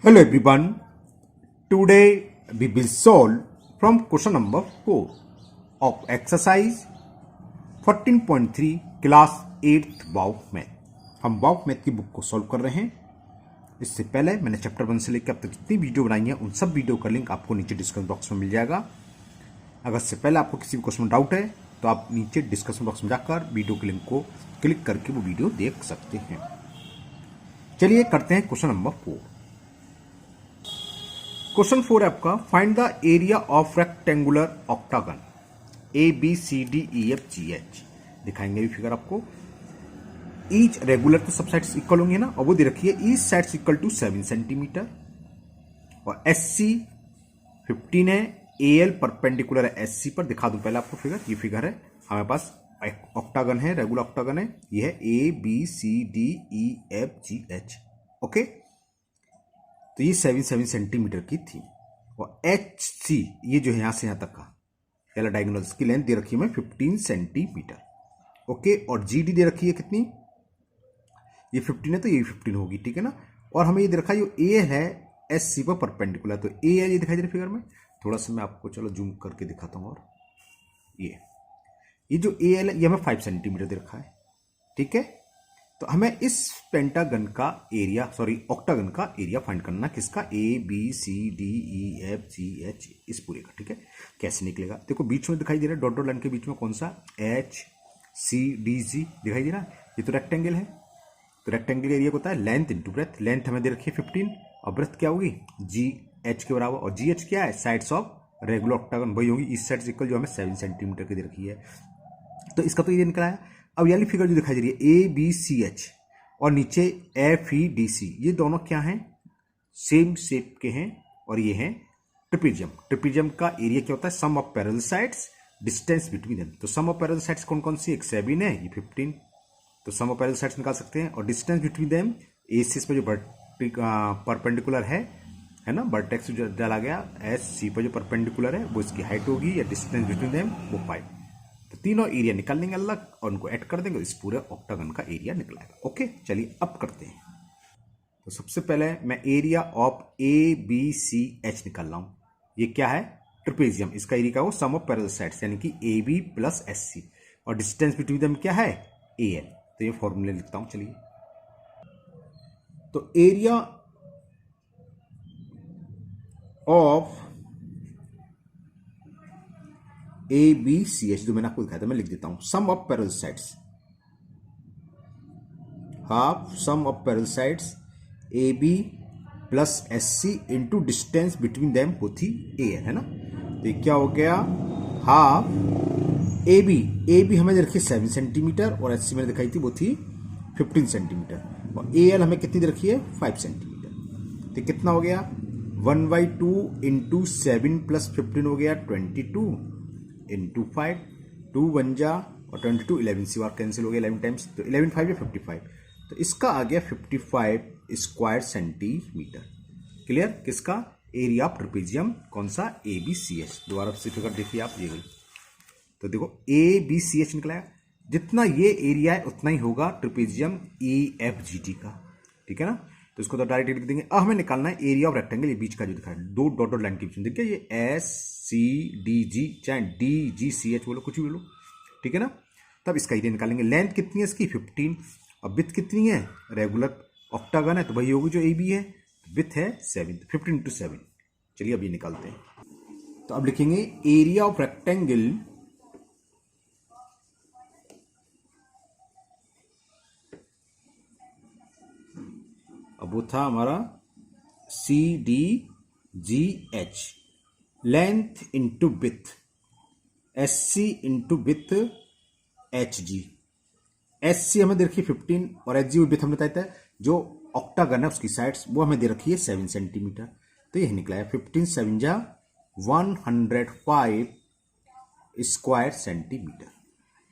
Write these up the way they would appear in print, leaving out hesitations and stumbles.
Hello everyone. Today we will solve from question number 4 of exercise 14.3 class 8th बाउ math. हम बाउ math की book को solve कर रहे हैं. इससे पहले मैंने चैप्टर 1 से लेकर अब तक जितनी वीडियो बनाई है उन सब वीडियो का लिंक आपको नीचे डिस्क्रिप्शन बॉक्स में मिल जाएगा. अगर इससे पहले आपको किसी भी क्वेश्चन में डाउट है तो आप नीचे डिस्क्रिप्शन बॉक्स में जाकर वीडियो के लिंक को क्लिक करके वो वीडियो देख सकते हैं. चलिए करते हैं क्वेश्चन नंबर 4. क्वेश्चन 4 है आपका, find the area of rectangular octagon A B C D E F G H. दिखाएंगे भी फिगर आपको. ईच रेगुलर तो सब साइड्स इक्वल होंगे ना, और वो दे रखी है each sides equal to 7 centimeter और एस सी 15 है. ए एल परपेंडिकुलर है एस सी पर. दिखा दूं पहले आपको फिगर. ये फिगर है हमारे पास, ऑक्टागन है, रेगुलर ऑक्टागन है. ये है A B C D E F G H. Okay, तो ये 7 सेंटीमीटर की थी. और एच सी ये जो है यहां से यहां तक का पहला डायगोनल, इसकी लेंथ दे रखी है मैं 15 सेंटीमीटर. ओके, और जी डी दे रखी है कितनी, ये 15 है तो ये 15 होगी. ठीक है ना. और हमें ये दे रखा है ए है एस सी पर परपेंडिकुलर, तो ए है ये दिखाई दे रहा है फिगर में. थोड़ा सा मैं आपको चलो जूम करके दिखाता हूं. और ये जो ए एल है ये हमें 5 सेंटीमीटर दे रखा है. ठीक है, तो हमें इस पेंटागन का एरिया, सॉरी ऑक्टागन का एरिया फाइंड करना. किसका, A B C D E F G H, इस पूरे का. ठीक है, कैसे निकलेगा देखो. बीच में दिखाई दे रहा है डॉट डॉट लाइन के बीच में कौन सा, एच सी डी जी दिखाई दे रहा है. ये तो रेक्टेंगल है, तो रेक्टेंगल एरिया होता है लेंथ इंटू ब्रेथ. लेंथ हमें दे रखी है 15 और ब्रेथ क्या होगी जी एच के बराबर. और जी एच क्या है, साइड्स ऑफ रेगुलर ऑक्टागन वही होगी. इस साइड इक्वल जो हमें 7 सेंटीमीटर की दे रखी है. तो इसका तो ये निकला है. अब यानी फिगर जो दिखाई दे रही है ए बी सी एच और नीचे एफ ई डी सी, ये दोनों क्या हैं, सेम शेप के हैं. और ये हैं ट्रिपेजियम. ट्रिपेजियम का एरिया क्या होता है, sum of parallel sides distance between them. तो सम ऑफ पैरेलल साइड्स कौन कौन सी, एक 7 है, ये 15. तो सम ऑफ पैरेलल साइड्स निकाल सकते हैं. और डिस्टेंस बिटवीन देम ए से इस पर जो परपेंडिकुलर है ना, वर्टेक्स जो डाला गया एस सी पर जो परपेंडिकुलर है वो इसकी हाइट होगी, या डिस्टेंस बिटवीन देम वो 5. तो तीनों एरिया निकाल लेंगे अलग और उनको ऐड कर देंगे, इस पूरे ऑक्टागन का एरिया निकलेगा. ओके, चलिए अब करते हैं. तो सबसे पहले मैं area of A B C H निकाल रहा हूं. ये क्या है, ट्रिपेजियम. इसका एरिया क्या हो, सम ऑफ पैरेलल साइड्स, यानी कि A B plus S C. और डिस्टेंस बिटवीन देम क्या है, ए एल. तो ये फॉर्मूले लिखता हूं. चलिए, तो area of A B C H जो मैंने आपको दिखाया था, मैं लिख देता हूं. Sum of parallel sides, half sum of parallel sides A B plus S C into distance between them होती ए है ना. तो ये क्या हो गया, हाफ ए बी हमें रखी 7 सेंटीमीटर और एस सी मैंने दिखाई थी वो थी 15 सेंटीमीटर. और ए एल हमें कितनी दे रखी है, 5 सेंटीमीटर. तो कितना हो गया, 1/2 इंटू 7 प्लस 15 हो गया 22 इंटू 5. 2 1 जा और 22 11 सी बार कैंसिल हो गया 11 टाइम्स. तो 11 5 या 55. तो इसका आ गया 55 स्क्वायर सेंटीमीटर. क्लियर. किसका, एरिया ऑफ ट्रिपेजियम, कौन सा, ए बी सी एच. दोबारा से फिगर देखिए आप, ये गई. तो देखो ए बी सी एच निकला है. जितना ये एरिया है उतना ही होगा trapezium E F G T का. ठीक है ना. तो इसको तो डायरेक्ट लिख देंगे. अब हमें निकालना है एरिया ऑफ रेक्टेंगल, ये बीच का जो दिखा है दो डॉट डॉट लाइन के बीच में. देखिए ये एस सी डी जी, चाहे डी जी सी एच बोलो, कुछ भी बोलो. ठीक है ना. तब इसका एरिया निकालेंगे. लेंथ कितनी है इसकी, 15. और विथ कितनी है, रेगुलर ऑक्टागन है तो वही होगी जो ए बी है. विथ है 7, 15 इंटू 7. चलिए अब ये निकालते हैं. तो अब लिखेंगे एरिया ऑफ रेक्टेंगल अब वो था हमारा C D G H, length into with S C into with H G. S C हमें दे रखी है 15 और एच जी विथ हमने बताया था जो ऑक्टागन है उसकी साइड्स वो हमें दे रखी है 7 सेंटीमीटर. तो यही निकला है 15 7 जा 105 स्क्वायर सेंटीमीटर.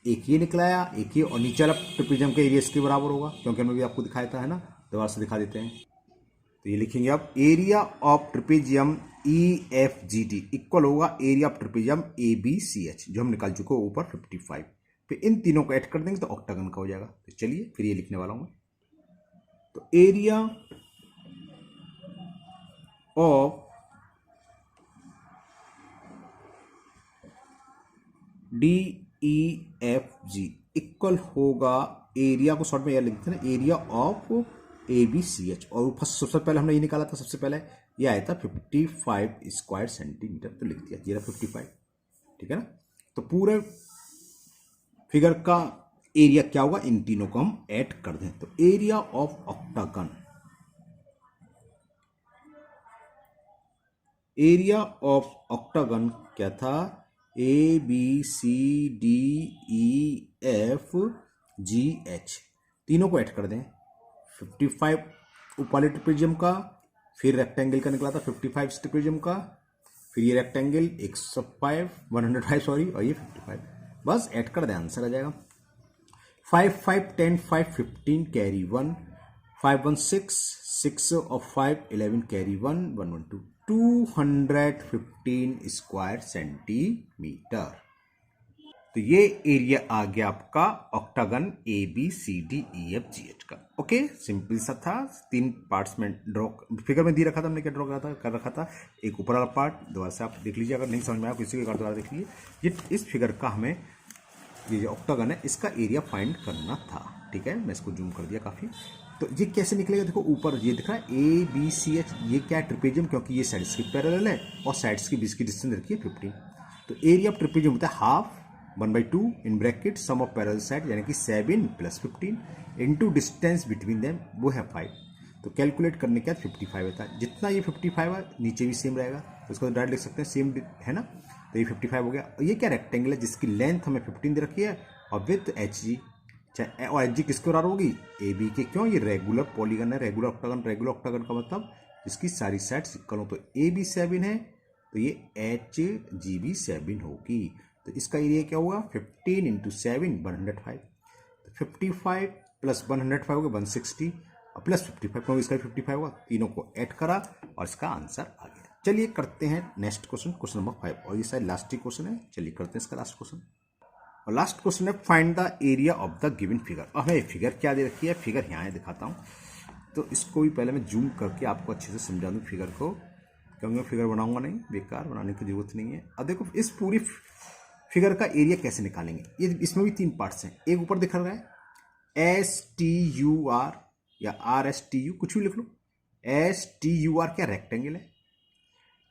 एक ये निकलाया, एक ये, और नीचे वाला ट्रिपेजियम का एरिया इसके बराबर होगा क्योंकि हमने भी आपको दिखाया था, है ना. दोबारा से दिखा देते हैं. तो ये लिखेंगे आप, area of trapezium E F G D equal होगा area of trapezium A B C H जो हम निकाल चुके हो ऊपर 55. फिर इन तीनों को ऐड कर देंगे तो ऑक्टागन का हो जाएगा. तो चलिए फिर ये लिखने वाला हूं मैं. तो area of D E F G equal होगा, एरिया को शॉर्ट में यह लिखते हैं ना, area of A B C H. और फर्स्ट सबसे पहले हमने ये निकाला था, सबसे पहले ये आया था 55 स्क्वायर सेंटीमीटर, तो लिख दिया ये 55, ठीक है ना। तो पूरे फिगर का एरिया क्या होगा, इन तीनों को हम ऐड कर दें। तो area of octagon, area of octagon क्या था, A B C D E F G H, तीनों को ऐड कर दें। 55 ऊपर ट्रिपेजियम का, फिर रेक्टेंगल का निकला था 55 ट्रिपेजियम का, फिर ये रेक्टेंगल 105 सॉरी, और ये 55, बस ऐड कर दें, आंसर आ जाएगा। 5 5 10 5 15 कैरी 1, 5 1 6 6 और 5 11 कैरी 1 1 1 2 215 स्क्वायर सेंटीमीटर। तो ये एरिया आ गया आपका octagon A B C D E F G H का। ओके, सिंपल सा था, 3 पार्ट्स में ड्रॉ फिगर में दे रखा था, हमने क्या ड्रॉ कर रखा था, एक ऊपर वाला पार्ट, दोबारा से आप देख लीजिए, अगर नहीं समझ में आया किसी के दोबारा देख लीजिए। ये इस फिगर का हमें, ये जो ऑक्टागन है इसका एरिया फाइंड करना था, ठीक है। मैं इसको जूम कर दिया काफ़ी। तो ये कैसे निकलेगा, देखो ऊपर ये दिख रहा है ए बी सी एच, ये क्या है, ट्रिपेजियम, क्योंकि ये साइड्स की पैरेलल है और साइड्स के बीच की डिस्टेंस रखी है 15। तो एरिया ऑफ ट्रिपेजियम होता है half 1/2 in bracket sum of parallel side, यानी कि 7 + 15 इनटू डिस्टेंस बिटवीन देम, वो है 5। तो कैलकुलेट करने के बाद 55 आता है, जितना ये 55 है नीचे भी सेम रहेगा, तो इसको डायरेक्ट लिख सकते हैं, सेम है ना। तो ये 55 हो गया। और ये क्या रेक्टेंगल है जिसकी लेंथ हमें 15 दे रखी है और विथ एच जी, और एच जी किसके बराबर होगी, ए बी के, क्यों, ये रेगुलर पॉलीगन है, रेगुलर ऑक्टागन। रेगुलर ऑक्टागन का मतलब इसकी सारी साइड्स इक्वल हो, तो ए बी 7 है तो ये एच जी भी 7 होगी। तो इसका एरिया क्या होगा, 15 × 7 105, तो 55 + 105 होगा 160 और प्लस 55, क्योंकि इसका 55 होगा, तीनों को ऐड करा और इसका आंसर आ गया। चलिए करते हैं नेक्स्ट क्वेश्चन, क्वेश्चन नंबर 5, और ये शायद लास्ट ही क्वेश्चन है। चलिए करते हैं इसका लास्ट क्वेश्चन। और लास्ट क्वेश्चन है find the area of the given figure. और हमें फिगर क्या दे रखी है, फिगर यहाँ है, दिखाता हूँ। तो इसको भी पहले मैं जूम करके आपको अच्छे से समझा दूँ फिगर को, क्योंकि मैं फिगर बनाऊंगा नहीं, बेकार, बनाने की जरूरत नहीं है। अब देखो इस पूरी फिगर का एरिया कैसे निकालेंगे, ये इसमें भी 3 पार्ट्स हैं। एक ऊपर दिख रहा है STUR या RSTU, कुछ भी लिख लो। STUR क्या, रेक्टेंगल है,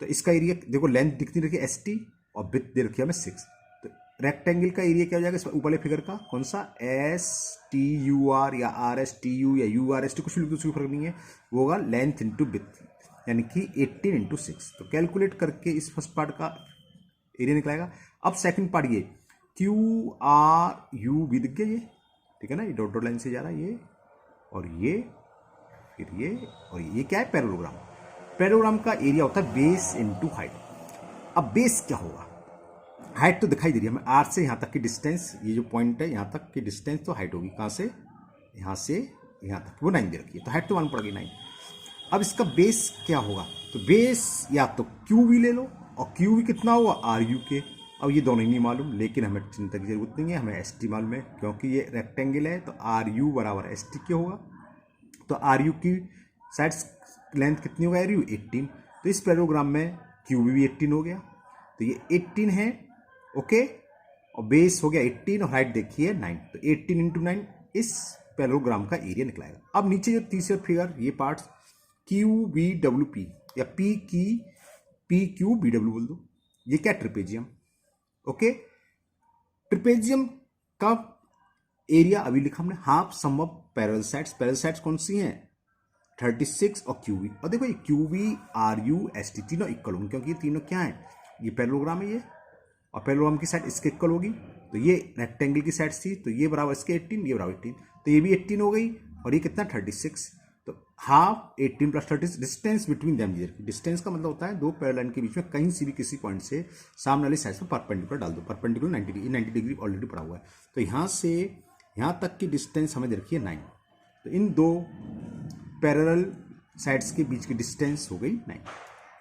तो इसका एरिया देखो, लेंथ दिखती रखी है ST और विड्थ दे रखी है हमें 6। तो रेक्टेंगल का एरिया क्या हो जाएगा, ऊपर वाले फिगर का, कौन सा, STUR या RSTU या URST, कुछ भी लिख दो, उसकी फर्क नहीं है, वो होगा लेंथ इंटू विड्थ, यानी कि 18 × 6। तो कैलकुलेट करके इस फर्स्ट पार्ट का एरिया निकलेगा। अब सेकंड पार्ट, ये QRUV दिख गया ये, ठीक है ना, ये डॉट डॉट लाइन से जा रहा है ये, और ये, फिर ये, और ये क्या है, पैरेललोग्राम। पैरेललोग्राम का एरिया होता है बेस इंटू हाइट। अब बेस क्या होगा, हाइट तो दिखाई दे रही है हमें, आर से यहाँ तक की डिस्टेंस, ये जो पॉइंट है यहाँ तक की डिस्टेंस, तो हाइट होगी कहाँ से, यहाँ से यहाँ तक, वो 9 दे रखी है, तो हाइट तो मान पड़ेगी 9। अब इसका बेस क्या होगा, तो बेस या तो QV ले लो, और QV कितना होगा, RU के। अब ये दोनों ही नहीं मालूम, लेकिन हमें चिंता की जरूरत नहीं है, हमें ST मालूम है, क्योंकि ये रेक्टेंगल है, तो RU = ST के होगा। तो RU की साइड्स लेंथ कितनी होगा, RU 18। तो इस पैरेललोग्राम में QV भी 18 हो गया, तो ये 18 है, ओके, और बेस हो गया 18 और हाइट देखिए 9, तो 18 × 9 इस पैरेललोग्राम का एरिया निकलाएगा। अब नीचे जो तीसरा फिगर, ये पार्ट्स QVWP या PQBW बोल दो, ये क्या, ट्रिपेजियम, ओके। ट्रिपेजियम का एरिया अभी लिखा हमने, half sum of parallel sides. Parallel sides कौन सी हैं, 36 और QV। और देखो ये QV RU ST तीनों इक्वल होंगे, क्योंकि ये तीनों क्या है, ये पैरेललोग्राम है ये, और पैरेललोग्राम की साइड इसके इक्वल होगी। तो ये रेक्टेंगल की साइड थी, तो ये बराबर इसके 18, ये बराबर 18, तो ये भी 18 हो गई, और ये कितना, 36। तो half 18 + 36, distance between them, distance का मतलब होता है दो पैरेलल के बीच में कहीं से भी किसी पॉइंट से सामने वाली साइड में परपेंडिकुलर डाल दो, परपेंडिकुलर 90 डिग्री, 90 डिग्री ऑलरेडी पड़ा हुआ है। तो यहाँ से यहाँ तक की डिस्टेंस हमें दे रखी है 9, तो इन दो पैरेलल साइड्स के बीच की डिस्टेंस हो गई 9,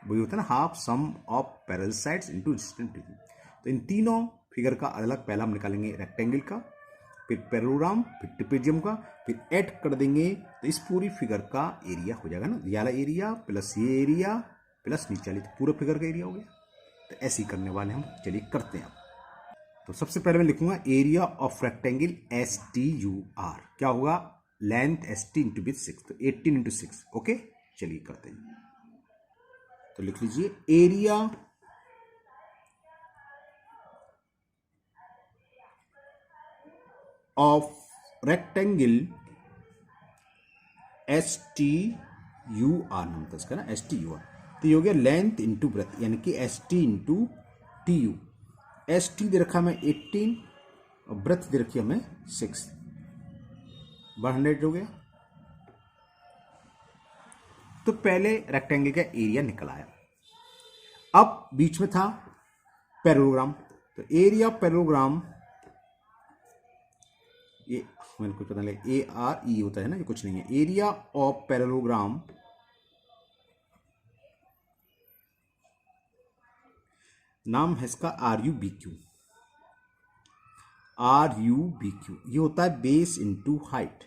वही होता है ना, half sum of parallel sides into distance between. तो इन तीनों फिगर का अलग पहला हम निकालेंगे रेक्टेंगल का, फिर पैरेललोग्राम, फिर ट्रिपेजियम का, फिर ऐड कर देंगे, तो इस पूरी फिगर का एरिया हो जाएगा ना, ये वाला एरिया प्लस ये एरिया प्लस नीचे वाली, तो पूरा फिगर का एरिया हो गया। तो ऐसे ही करने वाले हम, चलिए करते हैं। तो सबसे पहले मैं लिखूंगा area of rectangle S T U R, क्या होगा, length S T into with 6, तो 18 इंटू 6। ओके, चलिए करते हैं। तो लिख लीजिए area of rectangle S T U R नाम था इसका ना, एस टी यू आर। तो ये हो गया लेंथ इंटू ब्रेथ, यानी कि S T into T U. S T दे रखा हमें 18 और ब्रेथ दे रखी हमें 6, 100 हो गया। तो पहले रेक्टेंगल का एरिया निकल आया। अब बीच में था पैरेललोग्राम, तो एरिया पैरेललोग्राम, ये मैंने कुछ पता नहीं, ए आर ई होता है ना, ये कुछ नहीं है। एरिया ऑफ पैरेललोग्राम नाम है इसका R U B Q. R U B Q ये होता है base into height.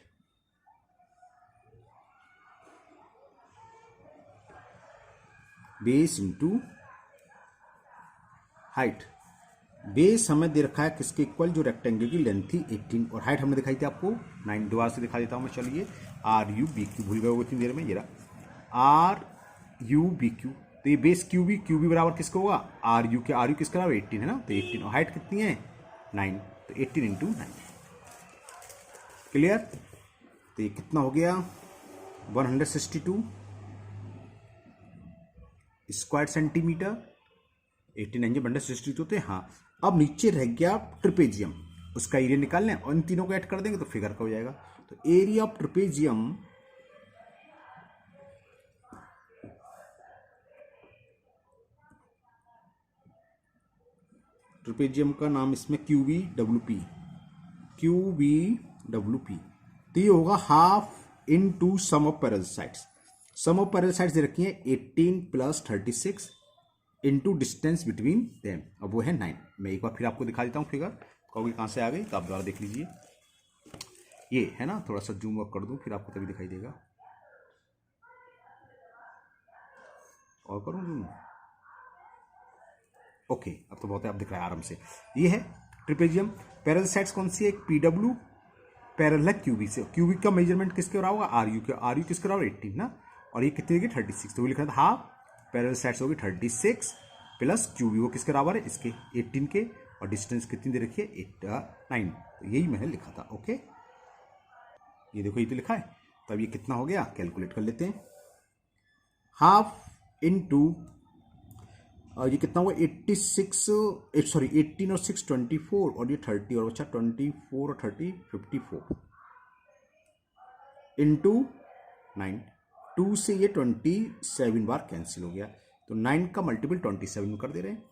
Base into height. Base हमें दे रखा है किसके इक्वल, जो रेक्टेंगल की लेंथ थी 18, और हाइट हमने दिखाई थी आपको 9। दोबारा से दिखा देता हूं मैं, चलिए। आर यू बी क्यू, भूल गए हो इतनी देर में, ये रहा आर यू बी क्यू। तो ये बेस क्यू बी बराबर किसका होगा, आर यू किसका बराबर 18 है ना, तो 18, और हाइट कितनी है 9, तो 18 इंटू 9। क्लियर। तो ये कितना हो गया 162 स्क्वायर सेंटीमीटर। 18 जब 162 होते हैं। हाँ, अब नीचे रह गया ट्रिपेजियम, उसका एरिया निकालना है, और इन तीनों को ऐड कर देंगे तो फिगर का हो जाएगा। तो एरिया ऑफ ट्रिपेजियम का नाम इसमें क्यूबी डब्ल्यू पी। तो ये होगा half into sum of parallel sides. Sum of parallel sides दे रखी है 18 plus 36 into distance between them, अब वो है 9। मैं एक बार फिर आपको दिखा देता हूँ फिगर, कहोगे कहाँ से आ गई, तो आप दोबारा देख लीजिए। ये है ना, थोड़ा सा जूम अप कर दूं फिर आपको तभी दिखाई देगा, और करूँ जूम। ओके, अब तो बहुत है, अब दिख रहा है आराम से। ये है ट्रिपेजियम। पैरेलल साइड्स कौन सी है, एक पी डब्ल्यू पैरेलल है क्यूबी से। क्यूबिक का मेजरमेंट किसके रहा होगा, आर यू के। आर यू किसके रहा होगा 18 ना, और ये कितनी होगी 36, तो वो लिखा था हाफ पैरेलल साइड्स होगी 36 प्लस क्यूबी, वो किसके बराबर है, इसके 18 के, और डिस्टेंस कितनी दे रखी है 9। तो यही मैंने लिखा था। ओके, ये देखो ये तो लिखा है। तो अब ये कितना हो गया, कैलकुलेट कर लेते हैं। हाफ इनटू, और ये कितना हुआ 18 और 6 24, और ये 30, और अच्छा 24 और 30 54 इंटू 9। 2 से ये 27 बार कैंसिल हो गया, तो 9 का मल्टीपल 27 में कर दे रहे हैं।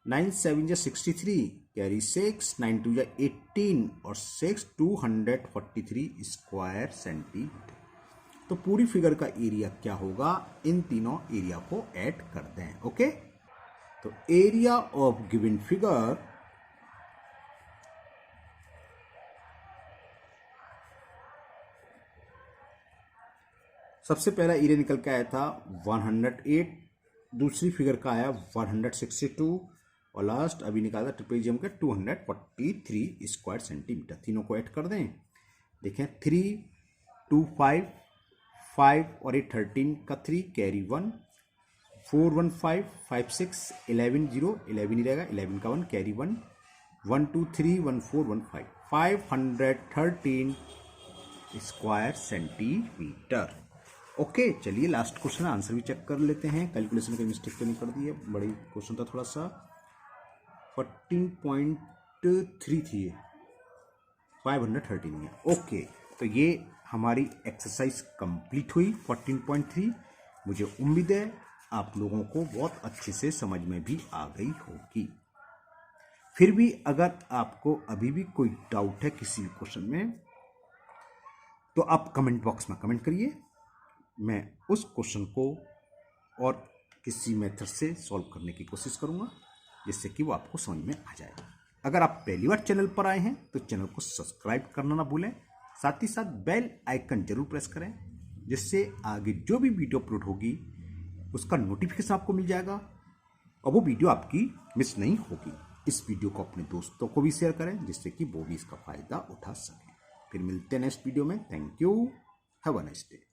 9 7 या 63 कैरी 6, 9 2 या 18 और 6 243 स्क्वायर सेंटीमीटर। तो पूरी फिगर का एरिया क्या होगा, इन तीनों एरिया को ऐड करते हैं। ओके, तो एरिया ऑफ गिवन फिगर सबसे पहला एरिया निकल के आया था 108, दूसरी फिगर का आया 162, और लास्ट अभी निकाला ट्रिपेजियम का 243 स्क्वायर सेंटीमीटर। तीनों को ऐड कर दें, देखें 3 2 5 5 और 8 13 का 3 कैरी 1 4 1 5 5 6 11 0 11 ही रहेगा, 11 का 1 कैरी 1 1 2 3 1 4 1 5 513 स्क्वायर सेंटीमीटर। ओके, चलिए लास्ट क्वेश्चन आंसर भी चेक कर लेते हैं। कैलकुलेशन में मिस्टेक तो नहीं कर दी है, बड़ी क्वेश्चन था थोड़ा सा। 14.3 थी ये, 513 है। ओके, तो ये हमारी एक्सरसाइज कंप्लीट हुई 14.3। मुझे उम्मीद है आप लोगों को बहुत अच्छे से समझ में भी आ गई होगी। फिर भी अगर आपको अभी भी कोई डाउट है किसी क्वेश्चन में, तो आप कमेंट बॉक्स में कमेंट करिए, मैं उस क्वेश्चन को और किसी मेथड से सॉल्व करने की कोशिश करूंगा, जिससे कि वो आपको समझ में आ जाए। अगर आप पहली बार चैनल पर आए हैं तो चैनल को सब्सक्राइब करना ना भूलें, साथ ही साथ बेल आइकन जरूर प्रेस करें, जिससे आगे जो भी वीडियो अपलोड होगी उसका नोटिफिकेशन आपको मिल जाएगा और वो वीडियो आपकी मिस नहीं होगी। इस वीडियो को अपने दोस्तों को भी शेयर करें जिससे कि वो भी इसका फायदा उठा सकें। फिर मिलते हैं नेक्स्ट वीडियो में। Thank you, have a nice day.